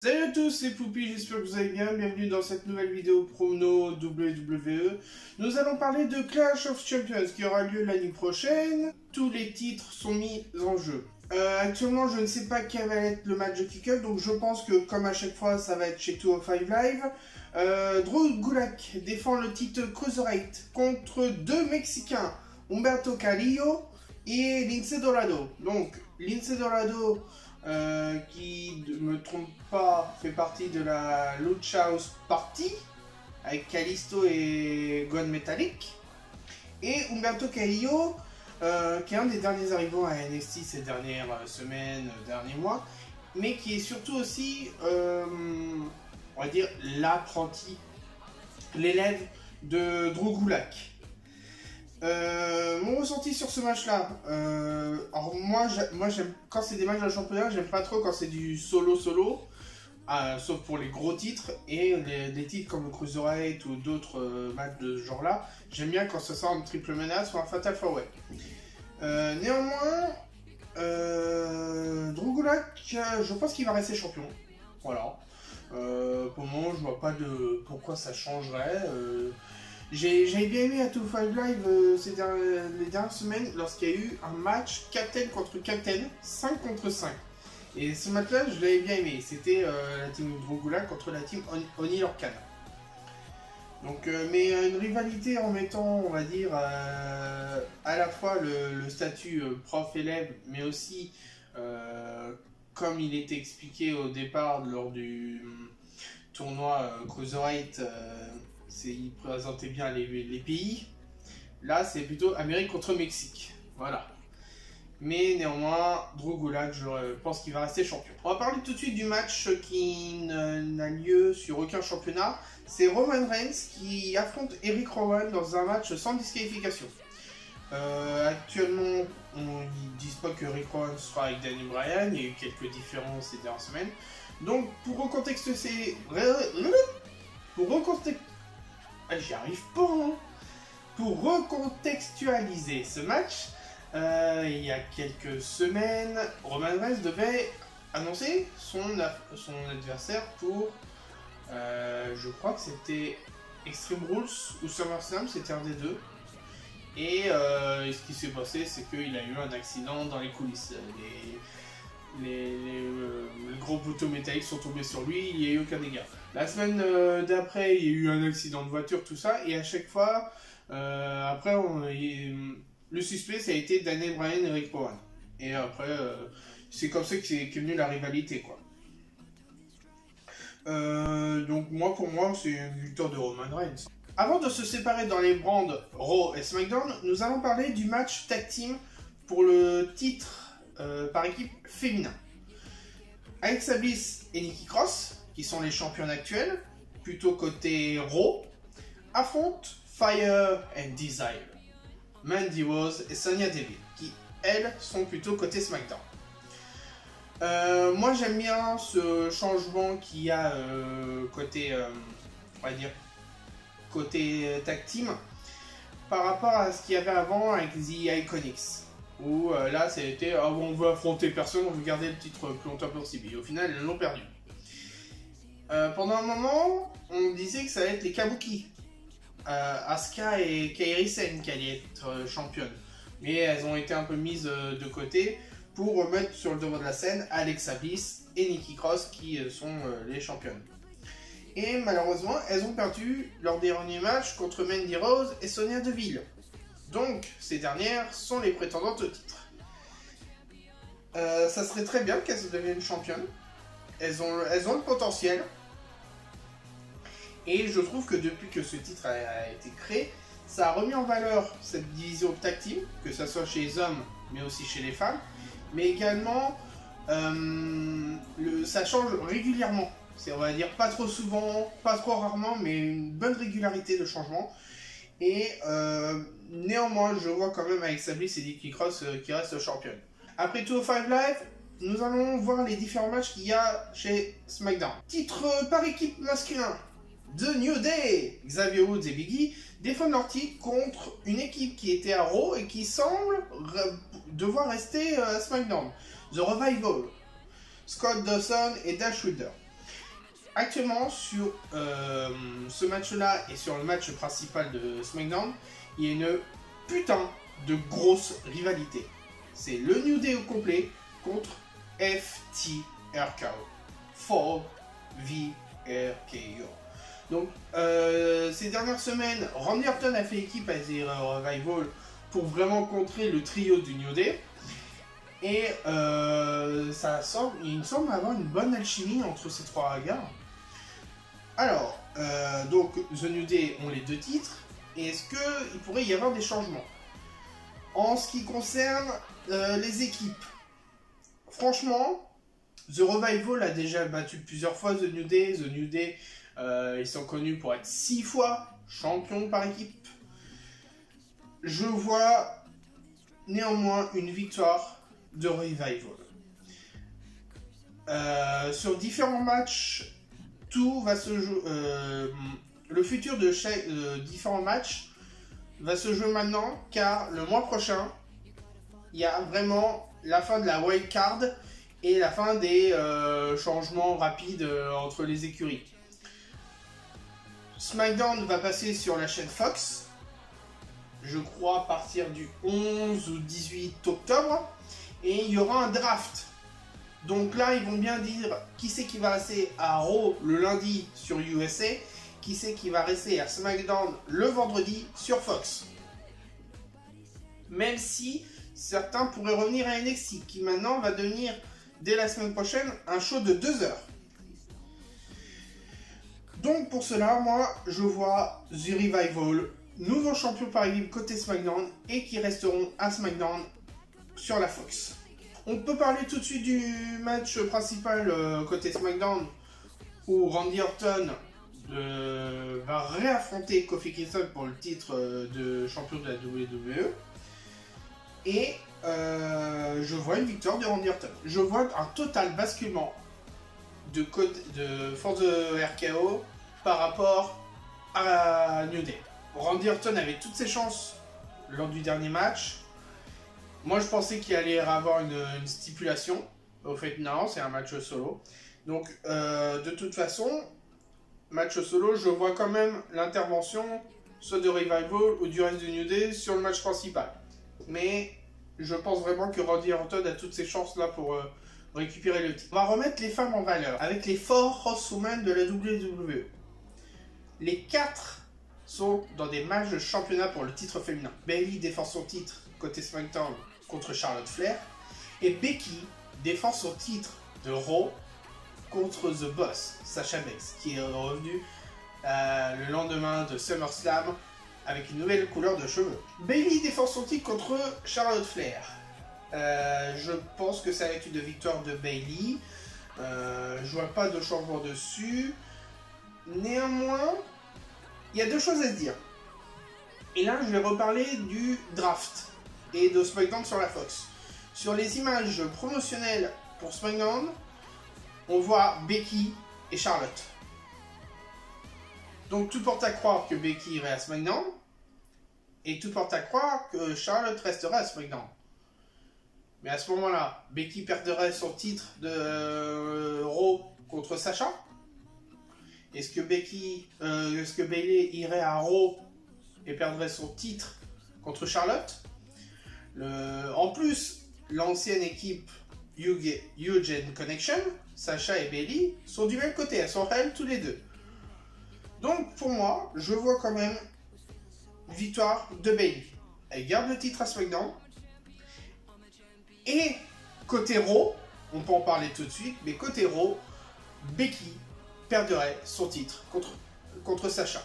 Salut à tous, c'est Poupy, j'espère que vous allez bien, bienvenue dans cette nouvelle vidéo promo WWE. Nous allons parler de Clash of Champions qui aura lieu l'année prochaine. Tous les titres sont mis en jeu. Actuellement, je ne sais pas quel va être le match de kick-off, donc je pense que comme à chaque fois, ça va être chez 205 Live. Drew Gulak défend le titre Cruiserweight contre deux Mexicains, Humberto Carrillo et Lince Dorado. Donc, Lince Dorado, qui, ne me trompe pas, fait partie de la Lucha House Party, avec Kalisto et Gon Metallic. Et Humberto Carrillo, qui est un des derniers arrivants à NXT ces dernières semaines, derniers mois, mais qui est surtout aussi, on va dire, l'apprenti, l'élève de Drew Gulak. Mon ressenti sur ce match-là, alors moi j'aime quand c'est des matchs de championnat, j'aime pas trop quand c'est du solo, sauf pour les gros titres et des titres comme le Cruiserweight ou d'autres matchs de ce genre-là. J'aime bien quand ça sort en triple menace ou un Fatal 4-Way. Néanmoins, Drew Gulak, je pense qu'il va rester champion. Voilà. Pour le moment, je vois pas de pourquoi ça changerait. J'ai bien aimé à 205 Live les dernières semaines lorsqu'il y a eu un match Captain contre Captain, 5 contre 5. Et ce match-là, je l'avais bien aimé. C'était la team Drew Gulak contre la team Oni Lorcan. Donc, mais une rivalité en mettant, on va dire, à la fois le statut prof-élève, mais aussi, comme il était expliqué au départ lors du tournoi Cruiserweight, il présentait bien les pays. Là, c'est plutôt Amérique contre Mexique. Voilà. Mais néanmoins, Drew Gulak, je pense qu'il va rester champion. On va parler tout de suite du match qui n'a lieu sur aucun championnat. C'est Roman Reigns qui affronte Eric Rowan dans un match sans disqualification. Actuellement, ils disent pas que Eric Rowan sera avec Daniel Bryan. Il y a eu quelques différences ces dernières semaines. Donc, pour recontextualiser... J'y arrive pas, hein. Pour recontextualiser ce match, il y a quelques semaines, Roman Reigns devait annoncer son adversaire pour, je crois que c'était Extreme Rules ou SummerSlam, c'était un des deux. Et ce qui s'est passé, c'est qu'il a eu un accident dans les coulisses. Les gros poteaux métalliques sont tombés sur lui, il n'y a eu aucun dégât. La semaine d'après, il y a eu un accident de voiture, tout ça, et à chaque fois, après, le suspect, ça a été Daniel Bryan et Eric Rowan. Et après, c'est comme ça qu'est venue la rivalité, quoi. Donc pour moi, c'est une victoire de Roman Reigns. Avant de se séparer dans les brands Raw et SmackDown, nous allons parler du match tag team pour le titre par équipe féminin. Alexa Bliss et Nikki Cross, qui sont les championnes actuelles, plutôt côté Raw, affrontent Fire and Desire, Mandy Rose et Sonya Deville, qui elles sont plutôt côté SmackDown. Moi j'aime bien ce changement qu'il y a côté, on va dire, côté tag team, par rapport à ce qu'il y avait avant avec The Iconics. Où là, c'était on veut affronter personne, on veut garder le titre le plus longtemps possible. Et au final, elles l'ont perdu. Pendant un moment, on disait que ça allait être les Kabuki. Asuka et Kairi Sen qui allaient être championnes. Mais elles ont été un peu mises de côté pour remettre sur le devant de la scène Alexa Bliss et Nikki Cross qui sont les championnes. Et malheureusement, elles ont perdu leur dernier match contre Mandy Rose et Sonya Deville. Donc, ces dernières sont les prétendantes au titre. Ça serait très bien qu'elles deviennent championnes. Elles ont le potentiel. Et je trouve que depuis que ce titre a été créé, ça a remis en valeur cette division tag team, que ce soit chez les hommes, mais aussi chez les femmes. Mais également, ça change régulièrement. On va dire pas trop souvent, pas trop rarement, mais une bonne régularité de changement. Et néanmoins, je vois quand même avec Bliss et Nikki Cross qui restent championnes. Après 205 Live, nous allons voir les différents matchs qu'il y a chez SmackDown. Titre par équipe masculin, The New Day, Xavier Woods et Big E défendent leur titre contre une équipe qui était à Raw et qui semble devoir rester à SmackDown. The Revival, Scott Dawson et Dash Wilder. actuellement sur ce match-là et sur le match principal de SmackDown, il y a une putain de grosse rivalité. C'est le New Day au complet contre FTRKO. Fall VRKO. Donc, ces dernières semaines, Randy Orton a fait équipe à The Revival pour vraiment contrer le trio du New Day. Et il me semble avoir une bonne alchimie entre ces trois gars. Alors, donc, The New Day ont les 2 titres. Et est-ce qu'il pourrait y avoir des changements? En ce qui concerne les équipes, franchement, The Revival a déjà battu plusieurs fois The New Day. The New Day, ils sont connus pour être 6 fois champions par équipe. Je vois néanmoins une victoire de Revival. Sur différents matchs, tout va se jouer. Le futur de différents matchs va se jouer maintenant, car le mois prochain, il y a vraiment la fin de la wild card et la fin des changements rapides entre les écuries. SmackDown va passer sur la chaîne Fox, je crois à partir du 11 ou 18 octobre, et il y aura un draft. Donc là, ils vont bien dire qui c'est qui va rester à Raw le lundi sur USA, qui c'est qui va rester à SmackDown le vendredi sur Fox. Même si certains pourraient revenir à NXT, qui maintenant va devenir, dès la semaine prochaine, un show de 2 heures. Donc pour cela, moi, je vois The Revival, nouveau champion par équipe côté SmackDown, et qui resteront à SmackDown sur la Fox. On peut parler tout de suite du match principal côté SmackDown, où Randy Orton va réaffronter Kofi Kingston pour le titre de champion de la WWE. Et je vois une victoire de Randy Orton. Je vois un total basculement de force de RKO par rapport à New Day. Randy Orton avait toutes ses chances lors du dernier match. Moi, je pensais qu'il allait avoir une stipulation. Au fait, non, c'est un match solo. Donc, de toute façon, match solo, je vois quand même l'intervention soit de Revival ou du reste du New Day sur le match principal. Mais je pense vraiment que Randy Orton a toutes ses chances là pour récupérer le titre. On va remettre les femmes en valeur avec les 4 Horsewomen de la WWE. Les 4 sont dans des matchs de championnat pour le titre féminin. Bayley défend son titre côté SmackDown contre Charlotte Flair. Et Becky défend son titre de Raw contre The Boss, Sasha Banks, qui est revenu le lendemain de SummerSlam avec une nouvelle couleur de cheveux. Bayley défend son titre contre Charlotte Flair. Je pense que ça va être une victoire de Bayley. Je vois pas de changement dessus. Néanmoins, il y a 2 choses à se dire. Et là, je vais reparler du draft et de SmackDown sur la Fox. Sur les images promotionnelles pour SmackDown, on voit Becky et Charlotte. Donc tout porte à croire que Becky irait à SmackDown, et tout porte à croire que Charlotte resterait à SmackDown. Mais à ce moment-là, Becky perdrait son titre de Raw contre Sasha. Est-ce que Bayley irait à Raw et perdrait son titre contre Charlotte? En plus, l'ancienne équipe Eugene Connection, Sasha et Bayley, sont du même côté, elles sont réelles tous les deux. Donc pour moi, je vois quand même victoire de Bayley. Elle garde le titre à SmackDown. Et côté Raw, on peut en parler tout de suite, mais côté Raw, Becky perdrait son titre contre Sasha.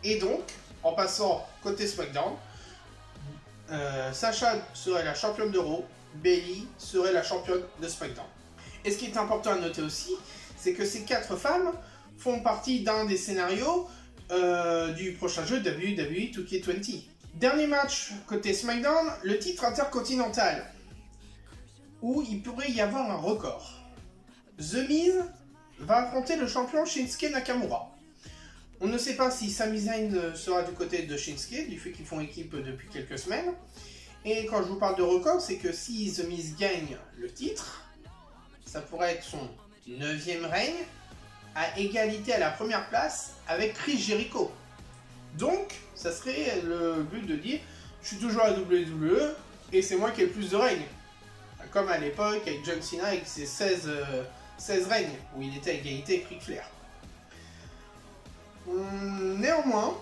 Et donc, en passant côté SmackDown, Sasha serait la championne de Raw, Bayley serait la championne de SmackDown. Et ce qui est important à noter aussi, c'est que ces 4 femmes font partie d'un des scénarios du prochain jeu WWE 2K20. Dernier match côté SmackDown, le titre intercontinental, où il pourrait y avoir un record. The Miz va affronter le champion Shinsuke Nakamura. On ne sait pas si Sami Zayn sera du côté de Shinsuke, du fait qu'ils font équipe depuis quelques semaines. Et quand je vous parle de record, c'est que si The Miz gagne le titre, ça pourrait être son 9e règne, à égalité à la première place avec Chris Jericho. Donc, ça serait le but de dire, je suis toujours à WWE et c'est moi qui ai le plus de règnes. Comme à l'époque avec John Cena avec ses 16 règnes, où il était à égalité avec Ric Flair. Néanmoins,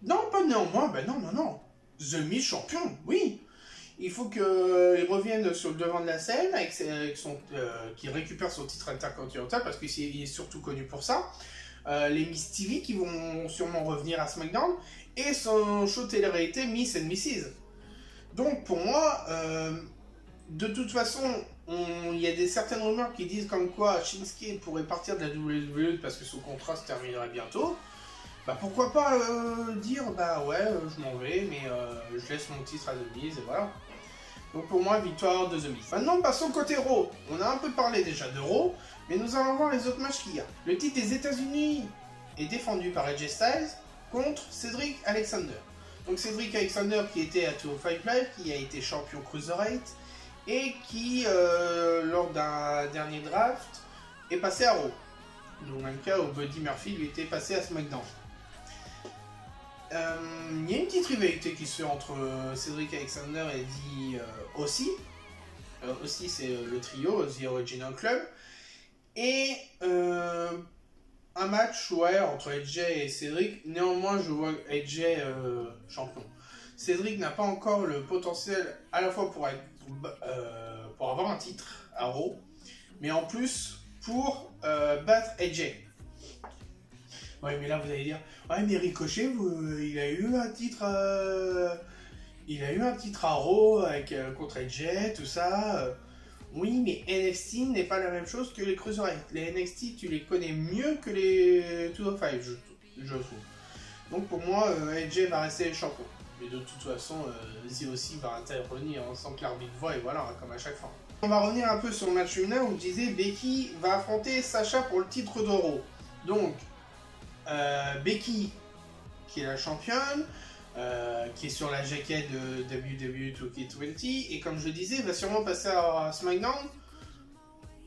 non, pas néanmoins, ben non. The Miz champion, oui. Il faut qu'il revienne sur le devant de la scène, qu'il récupère son titre intercontinental, parce qu'il est surtout connu pour ça. Les Miss TV qui vont sûrement revenir à SmackDown, et son show télé-réalité Miss and Mrs. Donc pour moi, de toute façon, il y a certaines rumeurs qui disent comme quoi Shinsuke pourrait partir de la WWE parce que son contrat se terminerait bientôt. Bah pourquoi pas dire bah ouais je m'en vais mais je laisse mon titre à The Miz et voilà. Donc pour moi victoire de The Miz. Maintenant passons côté Raw. On a un peu parlé déjà de Raw, mais nous allons voir les autres matchs qu'il y a. Le titre des États-Unis est défendu par AJ Styles contre Cedric Alexander. Donc Cedric Alexander qui était à 205 Live, qui a été champion Cruiserweight et qui lors d'un dernier draft est passé à Raw. Donc un cas où Buddy Murphy lui était passé à SmackDown. Il y a une petite rivalité qui se fait entre Cedric Alexander et The Aussie. Aussie c'est le trio, The Original Club. Et un match ouais, entre AJ et Cedric. Néanmoins je vois AJ champion. Cedric n'a pas encore le potentiel à la fois pour avoir un titre à Raw, mais en plus pour battre AJ. Ouais, mais là vous allez dire, ouais, mais Ricochet, il a eu un titre, à Raw avec contre AJ, tout ça. Oui, mais NXT n'est pas la même chose que les Cruiserweight. Les NXT, tu les connais mieux que les 205, je trouve. Donc pour moi, AJ va rester champion. Mais de toute façon, The aussi va intervenir sans que l'arbitre voit, et voilà, comme à chaque fois. On va revenir un peu sur le match féminin où je disais Becky va affronter Sasha pour le titre de Raw. Donc, Becky, qui est la championne, qui est sur la jaquette de WWE 2K20, et comme je disais, va sûrement passer à SmackDown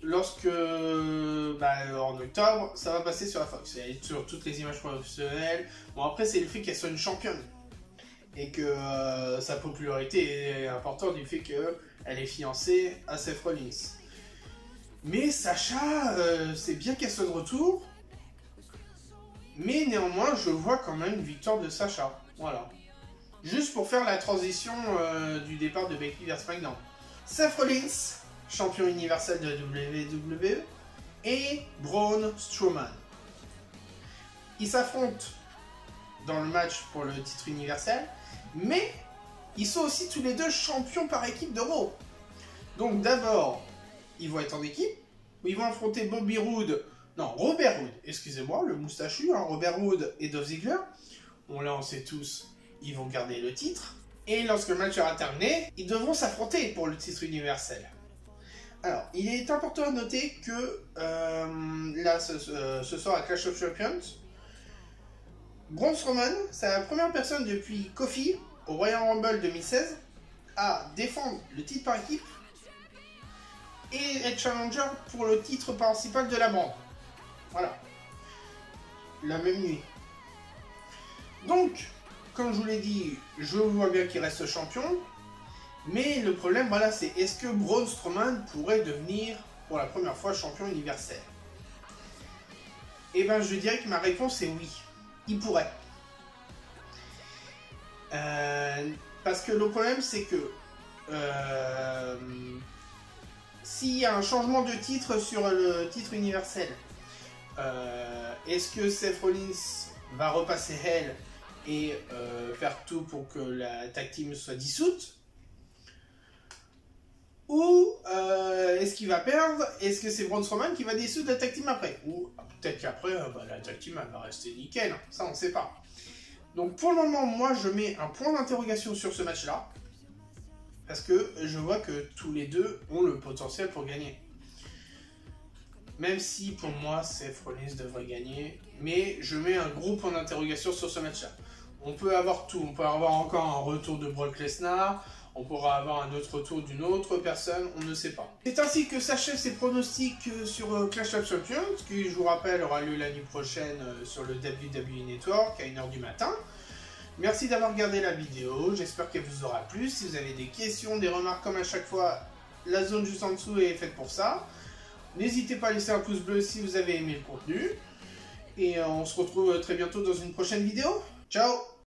lorsque, en octobre, ça va passer sur la Fox. Elle est sur toutes les images professionnelles. Bon, après, c'est le fait qu'elle soit une championne, et que sa popularité est importante du fait qu'elle est fiancée à Seth Rollins. Mais Sasha, c'est bien qu'elle soit de retour. Mais néanmoins, je vois quand même une victoire de Sasha. Voilà. Juste pour faire la transition du départ de Becky vers SmackDown. Seth Rollins, champion universel de WWE, et Braun Strowman. Ils s'affrontent dans le match pour le titre universel, mais ils sont aussi tous les deux champions par équipe de Raw. Donc d'abord, ils vont être en équipe, où ils vont affronter Robert Roode, excusez-moi, le moustachu, Robert Roode et Dolph Ziggler. Bon là on sait tous, ils vont garder le titre. Et lorsque le match sera terminé, ils devront s'affronter pour le titre universel. Alors, il est important à noter que ce soir à Clash of Champions, Braun Strowman, c'est la première personne depuis Kofi au Royal Rumble 2016 à défendre le titre par équipe et être challenger pour le titre principal de la bande. Voilà. La même nuit. Donc, comme je vous l'ai dit, je vois bien qu'il reste champion. Mais le problème, voilà, c'est est-ce que Braun Strowman pourrait devenir pour la première fois champion universel? Eh ben, je dirais que ma réponse est oui. Il pourrait. Parce que le problème, c'est que s'il y a un changement de titre sur le titre universel, est-ce que Seth Rollins va repasser Hell et faire tout pour que la tag team soit dissoute? Ou est-ce qu'il va perdre? Est-ce que c'est Braun Strowman qui va dissoudre la tag team après? Ou peut-être qu'après, la tag team elle va rester nickel. Ça, on ne sait pas. Donc pour le moment, moi, je mets un point d'interrogation sur ce match-là. Parce que je vois que tous les deux ont le potentiel pour gagner. Même si, pour moi, Seth Rollins devrait gagner. Mais je mets un gros point d'interrogation sur ce match-là. On peut avoir tout. On peut avoir encore un retour de Brock Lesnar. On pourra avoir un autre retour d'une autre personne, on ne sait pas. C'est ainsi que s'achèvent ces pronostics sur Clash of Champions, qui, je vous rappelle, aura lieu l'année prochaine sur le WWE Network à 1h du matin. Merci d'avoir regardé la vidéo, j'espère qu'elle vous aura plu. Si vous avez des questions, des remarques comme à chaque fois, la zone juste en dessous est faite pour ça. N'hésitez pas à laisser un pouce bleu si vous avez aimé le contenu. Et on se retrouve très bientôt dans une prochaine vidéo. Ciao!